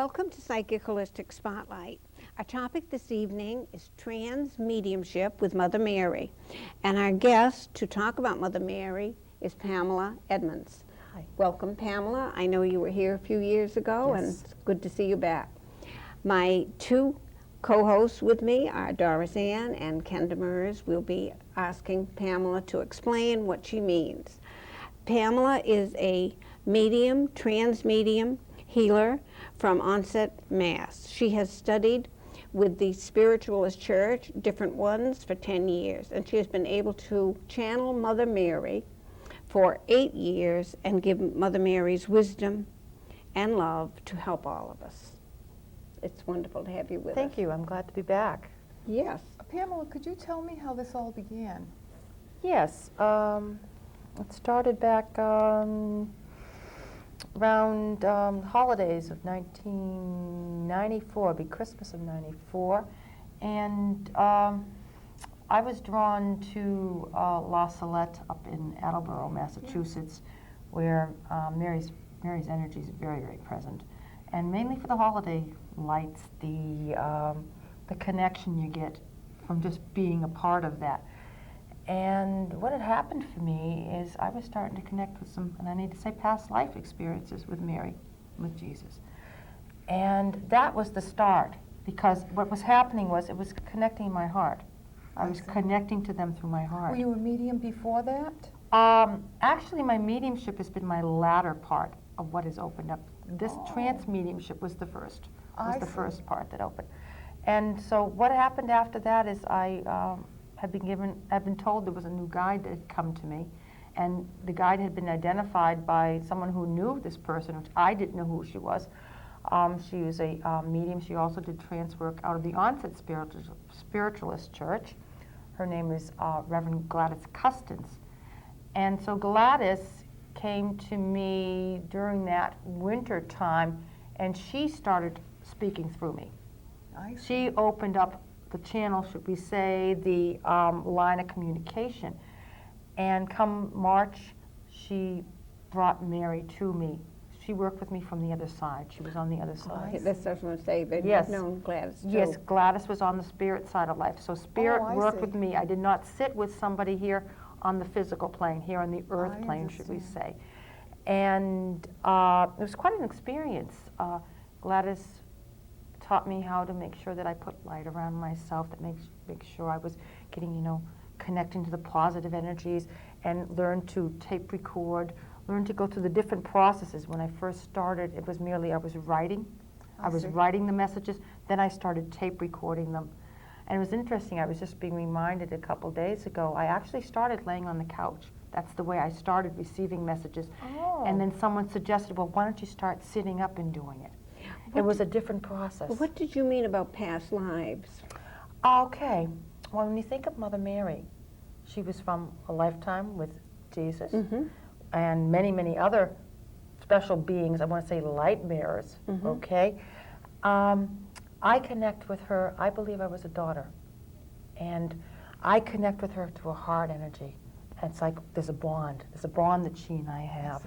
Welcome to Psychic Holistic Spotlight. Our topic this evening is trans mediumship with Mother Mary. And our guest to talk about Mother Mary is Pamela Edmunds. Hi. Welcome, Pamela. I know you were here a few years ago, and it's good to see you back. My two co-hosts with me are Doris Ann and Ken Demers. We'll be asking Pamela to explain what she means. Pamela is a medium, trans medium, healer from Onset, Mass. She has studied with the Spiritualist Church, different ones, for 10 years, and she has been able to channel Mother Mary for 8 years and give Mother Mary's wisdom and love to help all of us. It's wonderful to have you with us. Thank you. I'm glad to be back. Yes. Pamela, could you tell me how this all began? Yes. It started back around holidays of 1994, it'd be Christmas of 94, and I was drawn to La Salette up in Attleboro, Massachusetts, where Mary's energy is very, very present, and mainly for the holiday lights, the connection you get from just being a part of that. And what had happened for me is I was starting to connect with some, and I need to say, past life experiences with Mary, with Jesus. And that was the start, because what was happening was it was connecting my heart. I was connecting to them through my heart. Were you a medium before that? Actually, my mediumship has been my latter part of what has opened up. This trance mediumship was the first, first part that opened. And so what happened after that is I've been told there was a new guide that had come to me, and the guide had been identified by someone who knew this person, which I didn't know who she was. She was a medium. She also did trance work out of the Onset Spiritualist Church. Her name is Reverend Gladys Custance. And so Gladys came to me during that winter time, and she started speaking through me. I see. She opened up the channel, should we say, the line of communication. And come March, she brought Mary to me. She worked with me from the other side. She was on the other side. That's what I was going to say, but Yes. you've known Gladys too. Yes, Gladys was on the spirit side of life. So spirit I worked see. with me. I did not sit with somebody here on the physical plane, here on the earth I plane, should we understand. say. And it was quite an experience. Gladys taught me how to make sure that I put light around myself, that make sure I was getting, connecting to the positive energies, and learn to tape record, learn to go through the different processes. When I first started, it was merely I was writing. I was see. writing the messages, then I started tape recording them. And it was interesting, I was just being reminded a couple days ago, I actually started laying on the couch. That's the way I started receiving messages. And then someone suggested, well, why don't you start sitting up and doing it? It was a different process. What did you mean about past lives? Okay. Well, when you think of Mother Mary, she was from a lifetime with Jesus and many, many other special beings. I want to say light bearers, okay? I connect with her. I believe I was a daughter. And I connect with her through a heart energy. It's like there's a bond. There's a bond that she and I have.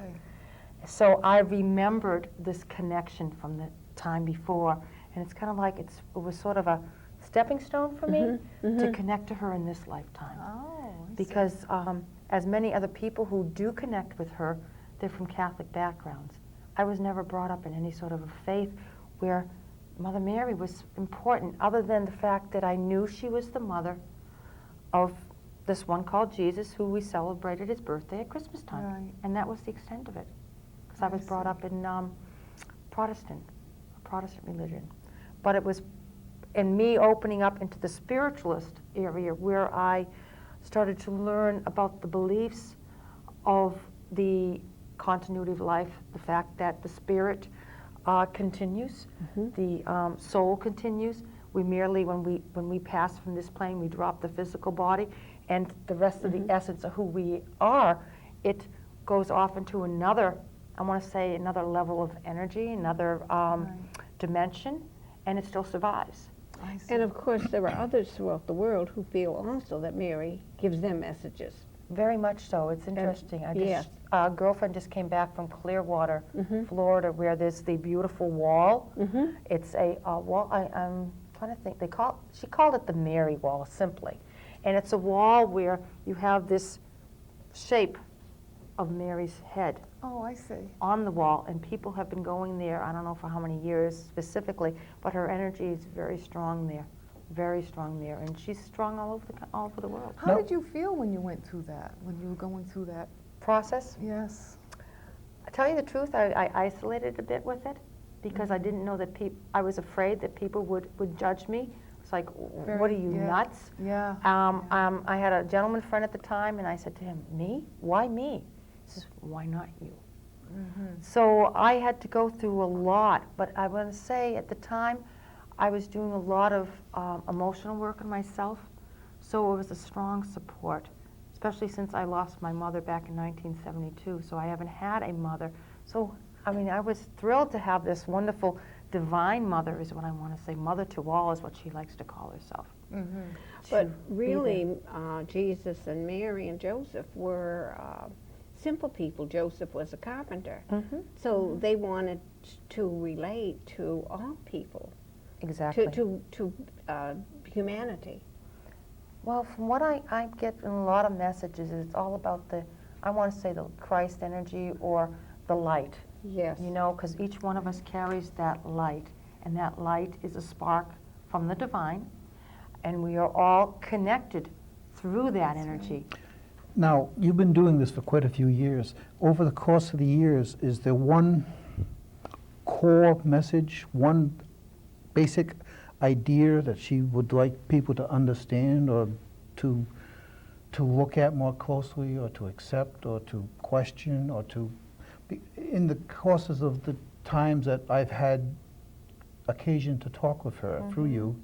So I remembered this connection from the time before, and it's kind of like it was sort of a stepping stone for me to connect to her in this lifetime. Because as many other people who do connect with her, they're from Catholic backgrounds. I was never brought up in any sort of a faith where Mother Mary was important, other than the fact that I knew she was the mother of this one called Jesus, who we celebrated his birthday at Christmas time. Right. And that was the extent of it. Because I was brought up in Protestant religion. But it was in me opening up into the spiritualist area where I started to learn about the beliefs of the continuity of life, the fact that the spirit continues, the soul continues. We merely, when we pass from this plane, we drop the physical body, and the rest of the essence of who we are, it goes off into another, I want to say, another level of energy, another dimension, and it still survives. And of course, there are others throughout the world who feel also that Mary gives them messages. Very much so. It's interesting. yes. A girlfriend just came back from Clearwater, Mm-hmm. Florida, where there's the beautiful wall. Mm-hmm. It's a wall. I'm trying to think. She called it the Mary Wall, simply, and it's a wall where you have this shape of Mary's head Oh, I see. on the wall, and people have been going there. I don't know for how many years specifically, but her energy is very strong there, and she's strong all over the world. How did you feel when you went through that, when you were going through that? Process. Yes. I tell you the truth, I isolated a bit with it because I didn't know that I was afraid that people would judge me. It's like, what are you, yeah. nuts? Yeah. I had a gentleman friend at the time, and I said to him, me? Why me? He says, why not you? Mm-hmm. So I had to go through a lot, but I want to say at the time, I was doing a lot of emotional work on myself, so it was a strong support, especially since I lost my mother back in 1972, so I haven't had a mother. So, I mean, I was thrilled to have this wonderful divine mother, is what I want to say. Mother to all is what she likes to call herself. Mm-hmm. But really, Jesus and Mary and Joseph were simple people. Joseph was a carpenter. Mm-hmm. So they wanted to relate to all people, Exactly. to humanity. Well, from what I get in a lot of messages, it's all about I want to say the Christ energy or the light. Yes. You know, because each one of us carries that light, and that light is a spark from the divine, and we are all connected through that energy. Now, you've been doing this for quite a few years. Over the course of the years, is there one core message, one basic idea that she would like people to understand or to look at more closely or to accept or to question or to... In the courses of the times that I've had occasion to talk with her through you,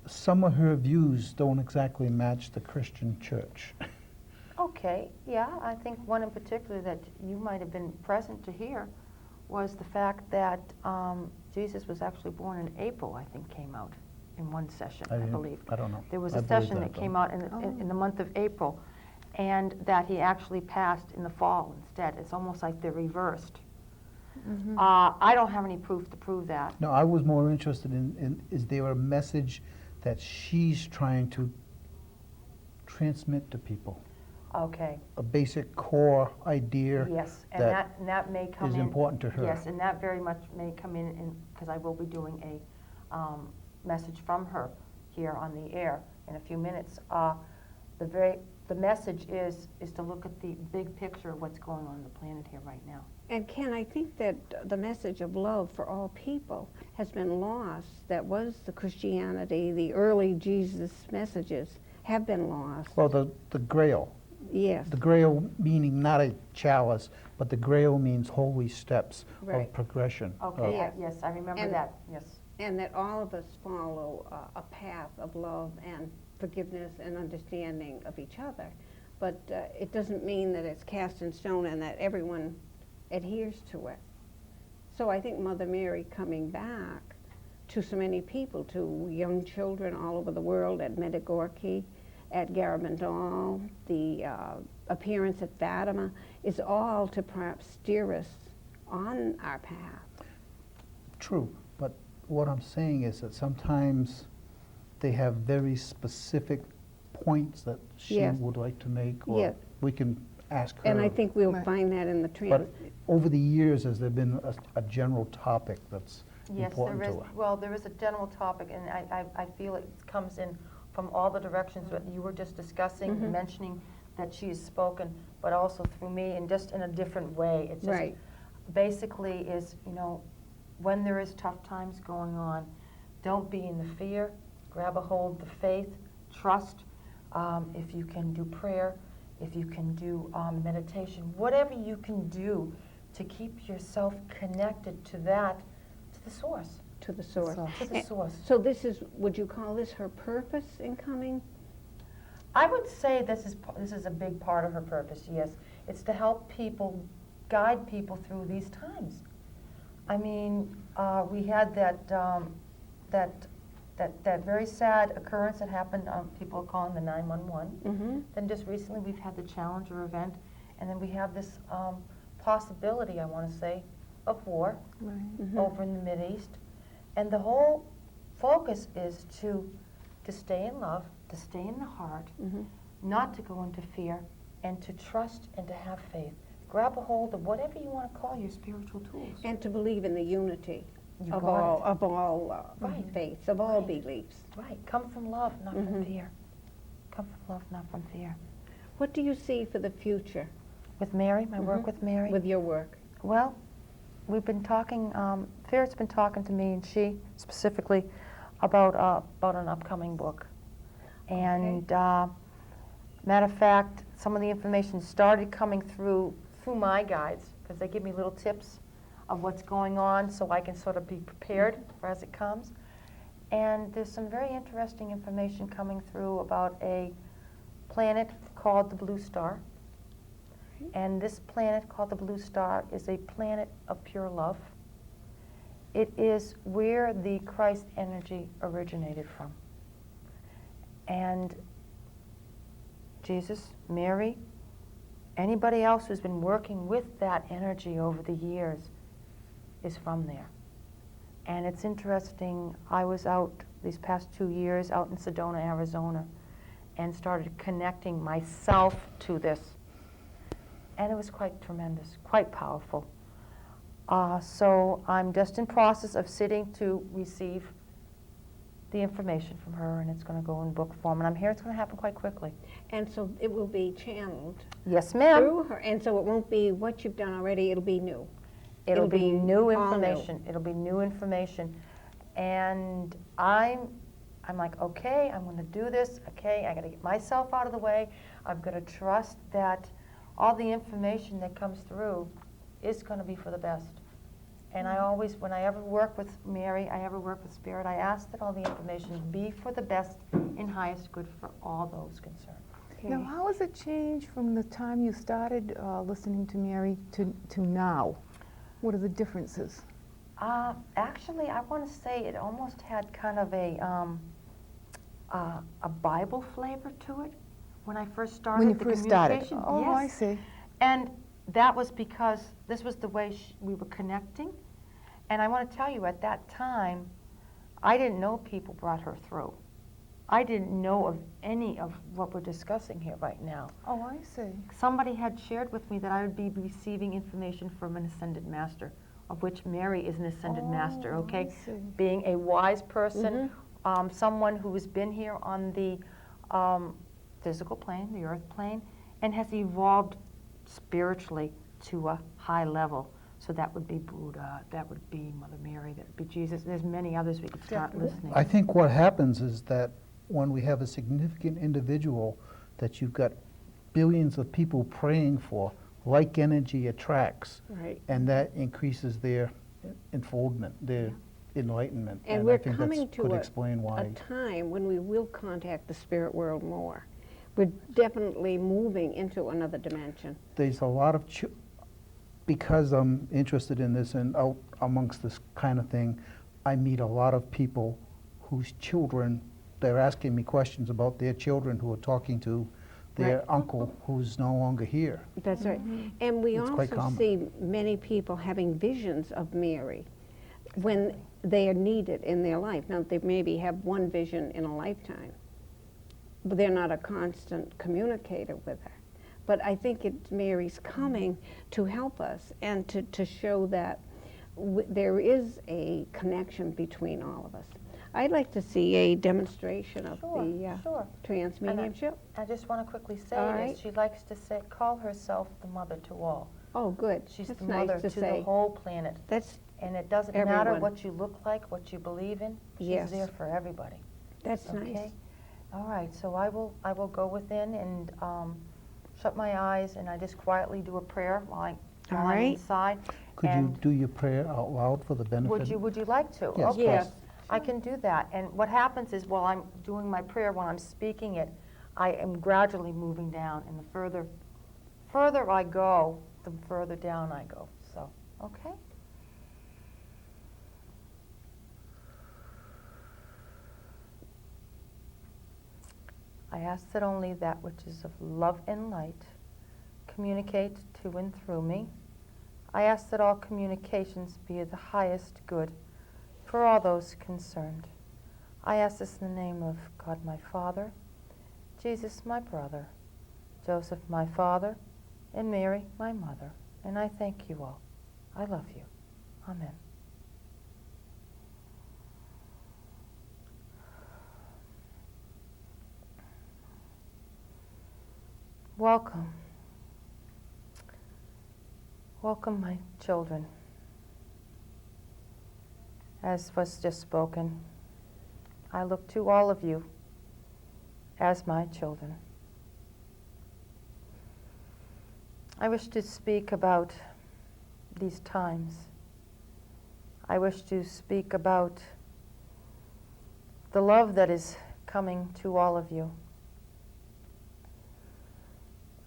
some of her views don't exactly match the Christian church. Okay, yeah, I think one in particular that you might have been present to hear was the fact that Jesus was actually born in April, I think, came out in one session, I believe. I don't know. There was I a believe session that though. came out in the month of April, and that he actually passed in the fall instead. It's almost like they're reversed. Mm-hmm. I don't have any proof to prove that. No, I was more interested in is there a message that she's trying to transmit to people? Okay, A basic core idea yes, and that that may come is in. important to her. Yes, and that very much may come in, because I will be doing a message from her here on the air in a few minutes. The message is to look at the big picture of what's going on the planet here right now. And Ken, I think that the message of love for all people has been lost. That was the Christianity, the early Jesus messages have been lost. Well, the Grail. Yes. The Grail meaning not a chalice, but the Grail means holy steps Right. of progression. Okay, Yes. yes, I remember And- that, yes. And that all of us follow a path of love and forgiveness and understanding of each other. But it doesn't mean that it's cast in stone and that everyone adheres to it. So I think Mother Mary coming back to so many people, to young children all over the world, at Medjugorje, at Garabandal, the appearance at Fatima, is all to perhaps steer us on our path. True, but what I'm saying is that sometimes they have very specific points that she Yes. would like to make, or Yes. we can ask her. And I think we'll Right. find that in the But transcript. over the years, has there been a general topic that's Yes, important there is. to her? Well, there is a general topic, and I feel it comes in from all the directions that you were just discussing, Mhm. mentioning that she has spoken, but also through me, and just in a different way. It's just Right. basically is, when there is tough times going on, don't be in the fear, grab a hold of the faith, trust. If you can do prayer, if you can do meditation, whatever you can do to keep yourself connected to the source. To the source. To the source. So this is, would you call this her purpose in coming? I would say this is a big part of her purpose, yes. It's to help people, guide people through these times. I mean, we had that that very sad occurrence that happened, people are calling the 911. Mm-hmm. Then just recently, we've had the Challenger event, and then we have this possibility, I want to say, of war Right. over in the Mideast. And the whole focus is to stay in love, to stay in the heart, Mm-hmm. not to go into fear, and to trust and to have faith. Grab a hold of whatever you want to call your spiritual tools. And to believe in the unity You of got all, it. of all Right. faiths, of all Right. beliefs. Right. Come from love, not from Mhm. fear. Come from love, not from fear. What do you see for the future With Mary, my work Mhm. with Mary. with your work? Well, we've been talking, Farrett's been talking to me, and she specifically, about an upcoming book. And matter of fact, some of the information started coming through my guides, because they give me little tips of what's going on so I can sort of be prepared for as it comes. And there's some very interesting information coming through about a planet called the Blue Star. And this planet called the Blue Star is a planet of pure love. It is where the Christ energy originated from. And Jesus, Mary, anybody else who's been working with that energy over the years is from there. And it's interesting, I was out these past 2 years out in Sedona, Arizona, and started connecting myself to this. And it was quite tremendous, quite powerful. So I'm just in process of sitting to receive the information from her, and it's going to go in book form. And I'm here, it's going to happen quite quickly. And so it will be channeled Yes, ma'am. through her, and so it won't be what you've done already, it'll be new. It'll be new all new. information. It'll be new information. And I'm like, okay, I'm going to do this. Okay, I got to get myself out of the way. I've got to trust that all the information that comes through is going to be for the best. And I always, when I ever work with Mary, I ever work with Spirit, I ask that all the information be for the best and highest good for all those concerned. Now, how has it changed from the time you started listening to Mary to now? What are the differences? Actually, I want to say it almost had kind of a Bible flavor to it when I first started. When you the first started? communication. Oh, Yes. I see. And that was because this was the way we were connecting. And I want to tell you, at that time, I didn't know people brought her through. I didn't know of any of what we're discussing here right now. Oh, I see. Somebody had shared with me that I would be receiving information from an ascended master, of which Mary is an ascended master, Oh, okay? I see. Being a wise person, someone who has been here on the physical plane, the earth plane, and has evolved spiritually to a high level. So that would be Buddha, that would be Mother Mary, that would be Jesus. There's many others we could start Definitely. listening. I think what happens is that when we have a significant individual that you've got billions of people praying for, like energy attracts, Right. and that increases their enfoldment, their enlightenment. And I we're think coming that to could a explain why. time when we will contact the spirit world more. We're definitely moving into another dimension. There's a lot of, because I'm interested in this and out amongst this kind of thing, I meet a lot of people whose children, they're asking me questions about their children who are talking to their uncle who's no longer here. That's right. And we It's quite also common. see many people having visions of Mary when they are needed in their life. Now, they maybe have one vision in a lifetime, but they're not a constant communicator with her. But I think it's Mary's coming to help us and to show that there is a connection between all of us. I'd like to see a demonstration of the Sure. transmediumship. I just want to quickly say All this. right. She likes to call herself the mother to all. Oh, good. She's That's the mother nice to to say. the whole planet. That's And it doesn't matter Everyone. what you look like, what you believe in. She's Yes. there for everybody. that's Okay? nice. All right. So I will go within and shut my eyes, and I just quietly do a prayer while All I'm right. inside. Could you And do your prayer out loud for the benefit? would you like to? Yes, Okay. Yes. I can do that. And what happens is while I'm doing my prayer, while I'm speaking it, I am gradually moving down. And the further I go, the further down I go. So, okay? I ask that only that which is of love and light communicate to and through me. I ask that all communications be of the highest good for all those concerned. I ask this in the name of God my Father, Jesus my brother, Joseph my father, and Mary my mother. And I thank you all. I love you. Amen. Welcome. Welcome, my children. As was just spoken, I look to all of you as my children. I wish to speak about these times. I wish to speak about the love that is coming to all of you.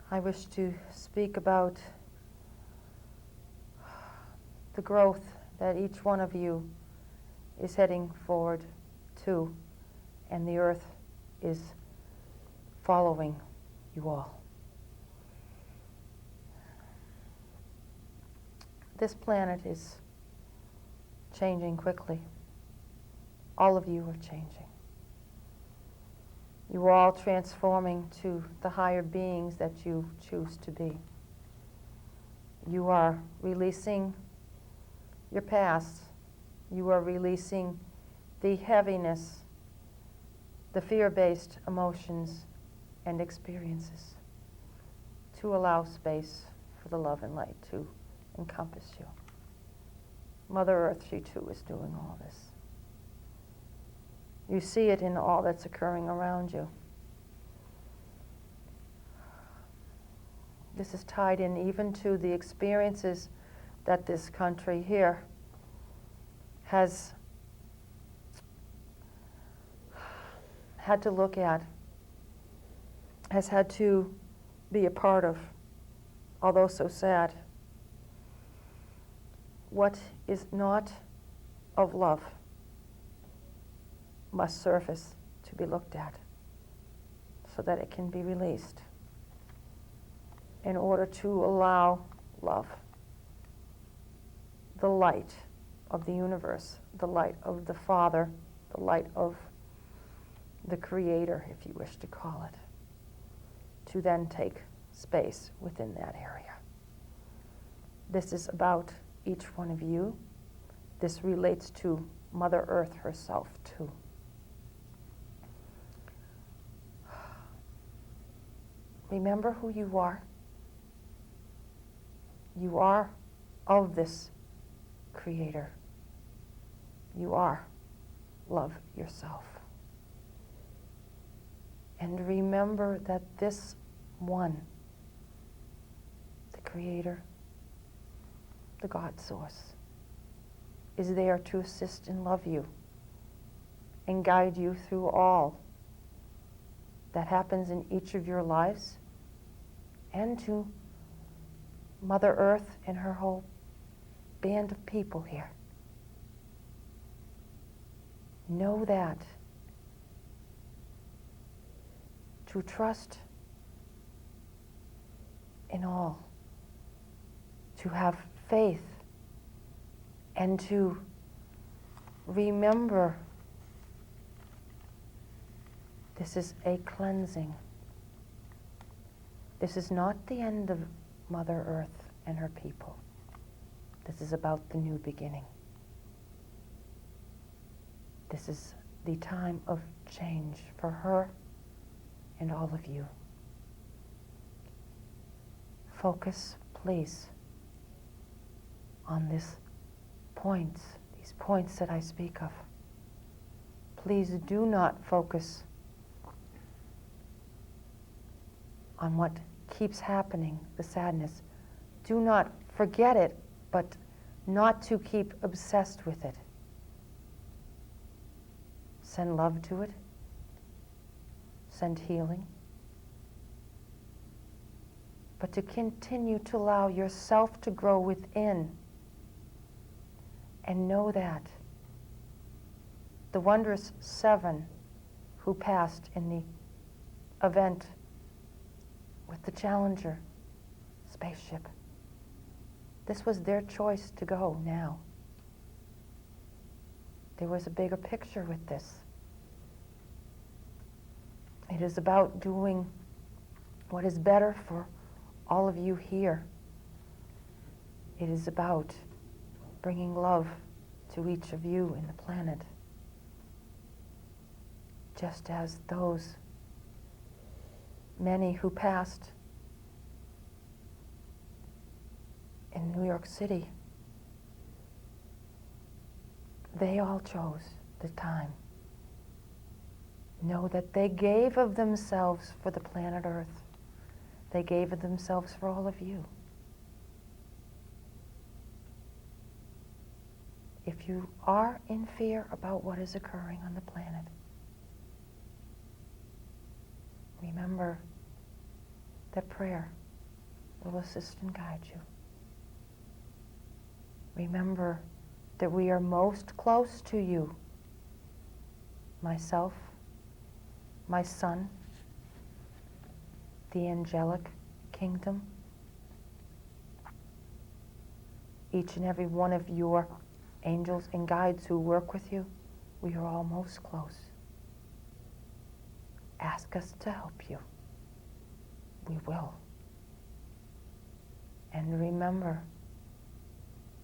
I wish to speak about the growth that each one of you is heading forward to, and the earth is following you all. This planet is changing quickly. All of you are changing. You are all transforming to the higher beings that you choose to be. You are releasing your past. You are releasing the heaviness, the fear-based emotions and experiences to allow space for the love and light to encompass you. Mother Earth, she too is doing all this. You see it in all that's occurring around you. This is tied in even to the experiences that this country here has had to look at, has had to be a part of, although so sad. What is not of love must surface to be looked at so that it can be released in order to allow love, the light of the universe, the light of the Father, the light of the Creator, if you wish to call it, to then take space within that area. This is about each one of you. This relates to Mother Earth herself, too. Remember who you are. You are of this Creator. You are love yourself. And remember that this one, the Creator, the God Source, is there to assist and love you and guide you through all that happens in each of your lives, and to Mother Earth and her whole band of people here. Know that. To trust in all. To have faith. And to remember this is a cleansing. This is not the end of Mother Earth and her people. This is about the new beginning. This is the time of change for her and all of you. Focus, please, on these points that I speak of. Please do not focus on what keeps happening, the sadness. Do not forget it, but not to keep obsessed with it. Send love to it. Send healing. But to continue to allow yourself to grow within, and know that the wondrous 7 who passed in the event with the Challenger spaceship. This was their choice to go now. There was a bigger picture with this. It is about doing what is better for all of you here. It is about bringing love to each of you in the planet. Just as those many who passed in New York City, they all chose the time. Know that they gave of themselves for the planet Earth. They gave of themselves for all of you. If you are in fear about what is occurring on the planet, remember that prayer will assist and guide you. Remember that we are most close to you. Myself, my son, the angelic kingdom, each and every one of your angels and guides who work with you, we are all most close. Ask us to help you. We will. And remember,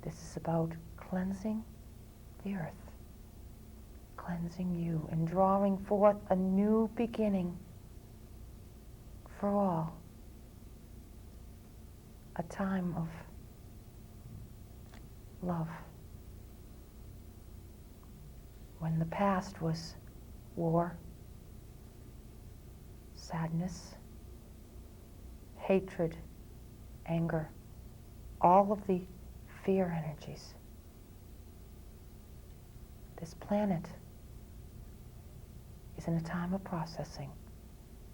this is about cleansing the earth, cleansing you, and drawing forth a new beginning for all. A time of love. When the past was war, sadness, hatred, anger, all of the fear energies. This planet is in a time of processing.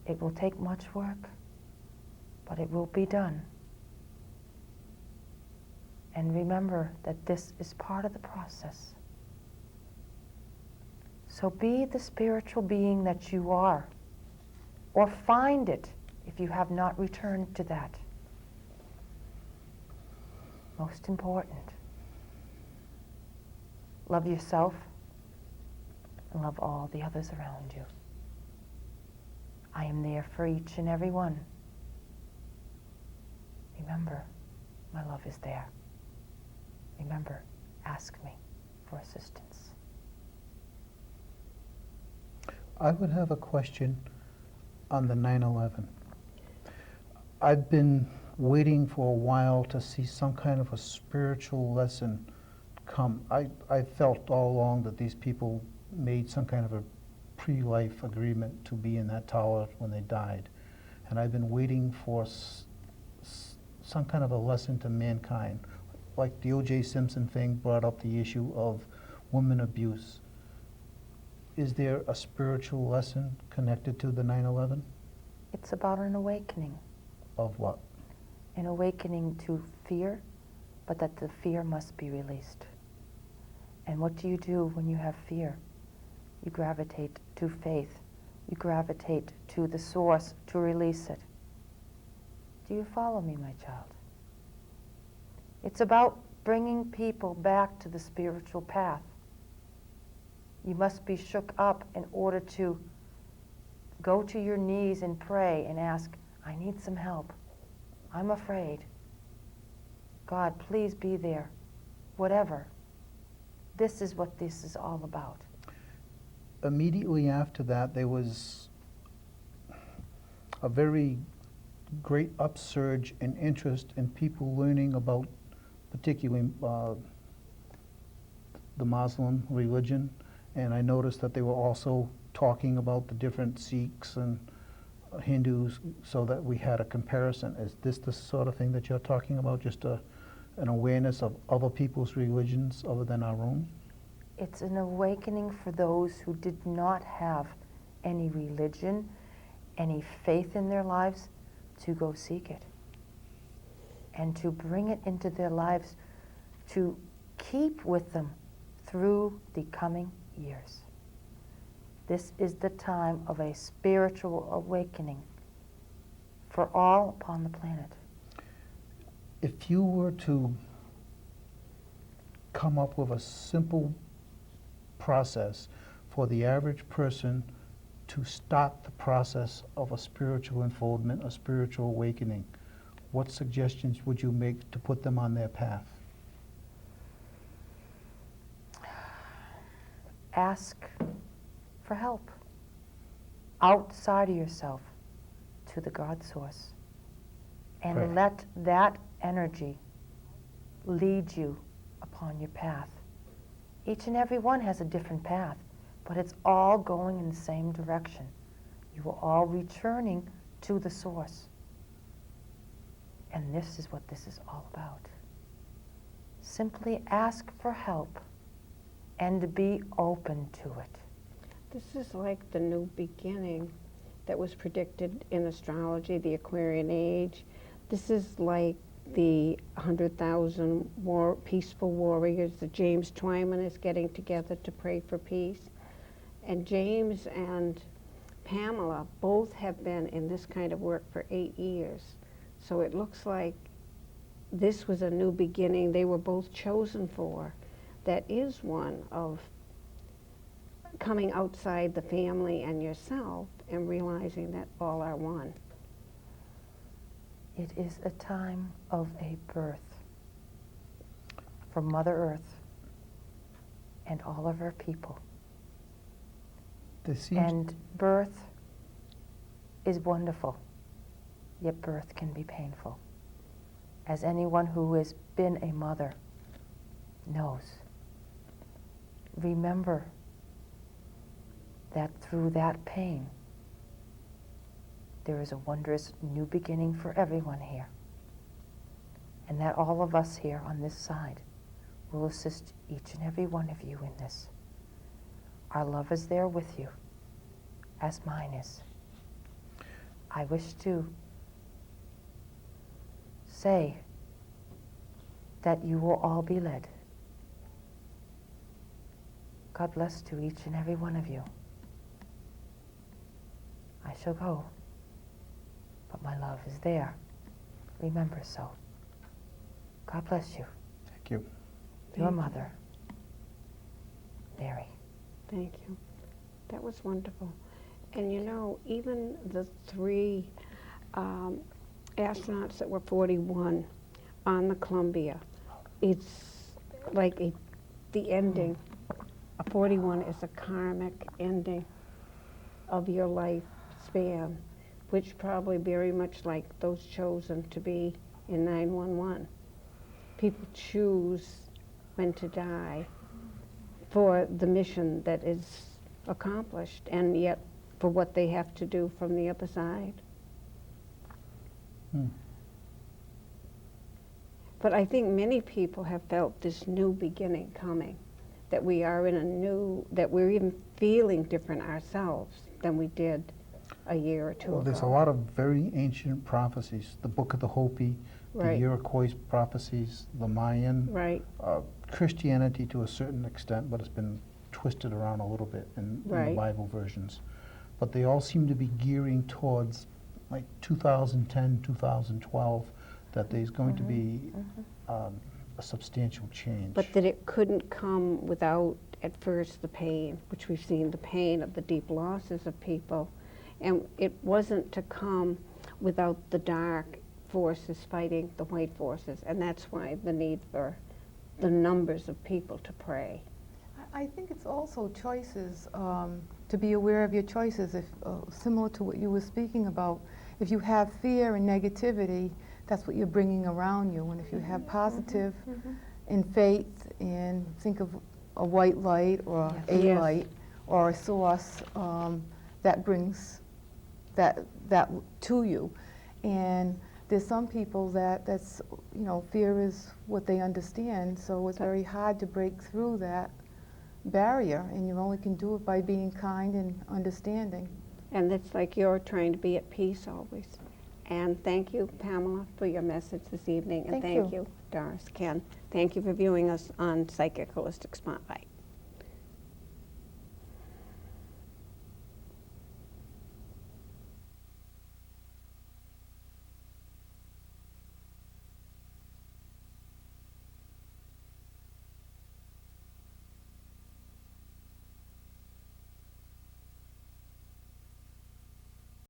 It will take much work, but it will be done. And remember that this is part of the process. So be the spiritual being that you are, or find it if you have not returned to that. Most important, love yourself and love all the others around you. I am there for each and every one. Remember, my love is there. Remember, ask me for assistance. I would have a question on the 9/11. I've been waiting for a while to see some kind of a spiritual lesson come. I felt all along that these people made some kind of a pre-life agreement to be in that tower when they died. And I've been waiting for some kind of a lesson to mankind. Like the O.J. Simpson thing brought up the issue of woman abuse. Is there a spiritual lesson connected to the 9/11? It's about an awakening. Of what? An awakening to fear, but that the fear must be released. And what do you do when you have fear? You gravitate to faith. You gravitate to the source to release it. Do you follow me, my child? It's about bringing people back to the spiritual path. You must be shook up in order to go to your knees and pray and ask, I need some help. I'm afraid. God, please be there. Whatever. This is what this is all about. Immediately after that, there was a very great upsurge in interest in people learning about particularly the Muslim religion. And I noticed that they were also talking about the different Sikhs and Hindus so that we had a comparison. Is this the sort of thing that you're talking about, just an awareness of other people's religions other than our own? It's an awakening for those who did not have any religion, any faith in their lives, to go seek it. And to bring it into their lives, to keep with them through the coming years. This is the time of a spiritual awakening for all upon the planet. If you were to come up with a simple process for the average person to start the process of a spiritual unfoldment, a spiritual awakening, what suggestions would you make to put them on their path? Ask for help outside of yourself to the God source, and Pray. let that energy lead you upon your path. Each and every one has a different path, but it's all going in the same direction. You are all returning to the source. And this is what this is all about. Simply ask for help and be open to it. This is like the new beginning that was predicted in astrology, the Aquarian Age. This is like the 100,000 peaceful warriors that James Twyman is getting together to pray for peace. And James and Pamela both have been in this kind of work for 8 years. So it looks like this was a new beginning they were both chosen for. That is one of coming outside the family and yourself and realizing that all are one. It is a time of a birth for Mother Earth and all of her people. There seems And birth is wonderful, yet birth can be painful. As anyone who has been a mother knows. Remember that through that pain, there is a wondrous new beginning for everyone here. And that all of us here on this side will assist each and every one of you in this. Our love is there with you, as mine is. I wish to say that you will all be led. God bless to each and every one of you. I shall go, but my love is there. Remember so. God bless you. thank you. Your Thank you. mother, Mary. Thank you. That was wonderful. And you know, even the 3 astronauts that were 41 on the Columbia, it's like the ending. A 41 is a karmic ending of your life span, which probably very much like those chosen to be in 911. People choose when to die for the mission that is accomplished, and yet for what they have to do from the other side. Hmm. But I think many people have felt this new beginning coming, that we are in a new, that we're even feeling different ourselves than we did a year or two Well, ago. there's a lot of very ancient prophecies. The Book of the Hopi, Right. the Iroquois prophecies, the Mayan, Right, Christianity to a certain extent, but it's been twisted around a little bit in the Right. Bible versions. But they all seem to be gearing towards like 2010, 2012, that there's going to be a substantial change. but that it couldn't come without, at first, the pain, which we've seen, the pain of the deep losses of people. And it wasn't to come without the dark forces fighting the white forces. And that's why the need for the numbers of people to pray. I think it's also choices, to be aware of your choices, if, similar to what you were speaking about. If you have fear and negativity, that's what you're bringing around you. And if you have positive and faith and think of a white light or a Yes. light or a source, that brings that to you. And there's some people that's, you know, fear is what they understand, so it's very hard to break through that barrier, and you only can do it by being kind and understanding. And it's like you're trying to be at peace always. And thank you, Pamela, for your message this evening. And Thank thank you, Doris, Ken. Thank you for viewing us on Psychic Holistic Spotlight.